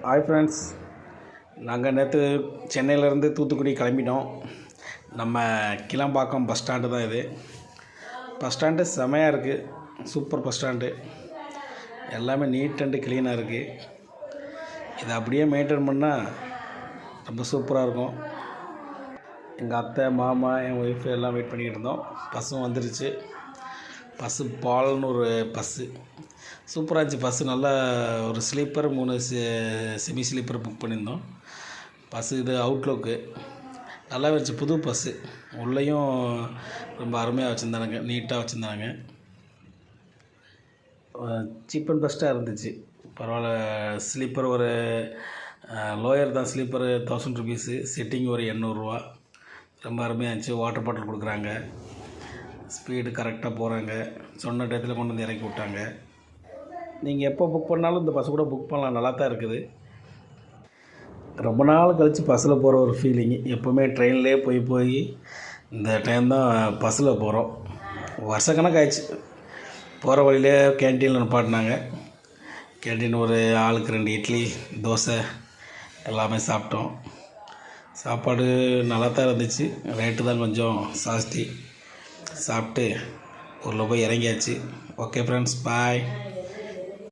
Hi friends, நாங்கள் நேற்று சென்னையிலேருந்து தூத்துக்குடி கிளம்பிட்டோம். நம்ம கிளம்பாக்கம் பஸ் ஸ்டாண்டு தான் இது. பஸ் ஸ்டாண்டு செமையாக இருக்குது, சூப்பர் பஸ் ஸ்டாண்டு. எல்லாமே நீட் அண்டு க்ளீனாக இருக்குது. இதை அப்படியே மெயின்டைன் பண்ணால் ரொம்ப சூப்பராக இருக்கும். எங்கள் அத்தை, மாமா, என் ஒய்ஃபு எல்லாம் வெயிட் பண்ணிக்கிட்டு இருந்தோம். பஸ்ஸும் வந்துருச்சு. பஸ்ஸு பால்னு ஒரு பஸ்ஸு சூப்பராக இருந்துச்சு. பஸ்ஸு நல்லா ஒரு ஸ்லீப்பர் 3 செமி ஸ்லீப்பர் புக் பண்ணியிருந்தோம். பஸ்ஸு இது அவுட்லுக்கு நல்லா இருந்துச்சு. புது பஸ்ஸு, உள்ளேயும் ரொம்ப அருமையாக வச்சுருந்தானுங்க, நீட்டாக வச்சுருந்தாங்க. சீப் அண்ட் பெஸ்ட்டாக இருந்துச்சு, பரவாயில்ல. ஸ்லீப்பர் ஒரு லோயர் தான், ஸ்லீப்பர் 1000 ருபீஸு, சிட்டிங் ஒரு 800 ரூபா. ரொம்ப அருமையாக இருந்துச்சு. வாட்டர் பாட்டில் கொடுக்குறாங்க, ஸ்பீடு கரெக்டாக போகிறாங்க, சொன்ன டயத்தில் கொண்டு வந்து இறக்கி விட்டாங்க. நீங்கள் எப்போ புக் பண்ணாலும் இந்த பஸ்ஸு கூட புக் பண்ணலாம், நல்லா தான் இருக்குது. ரொம்ப நாள் கழித்து பஸ்ஸில் போகிற ஒரு ஃபீலிங்கு. எப்போவுமே ட்ரெயின்லேயே போய் இந்த டைம் தான் பஸ்ஸில் போகிறோம். வருஷக்கணக்கு ஆயிடுச்சு. போகிற வழியிலே கேன்டீனில் நிப்பாட்டினாங்க. கேன்டீன் ஒரு ஆளுக்கு 2 இட்லி, தோசை எல்லாமே சாப்பிட்டோம். சாப்பாடு நல்லா தான் இருந்துச்சு, ரேட்டு தான் கொஞ்சம் ஜாஸ்தி. சாப்பிட்டு ஊரில் போய் இறங்கியாச்சு. ஓகே ஃப்ரெண்ட்ஸ், பாய்.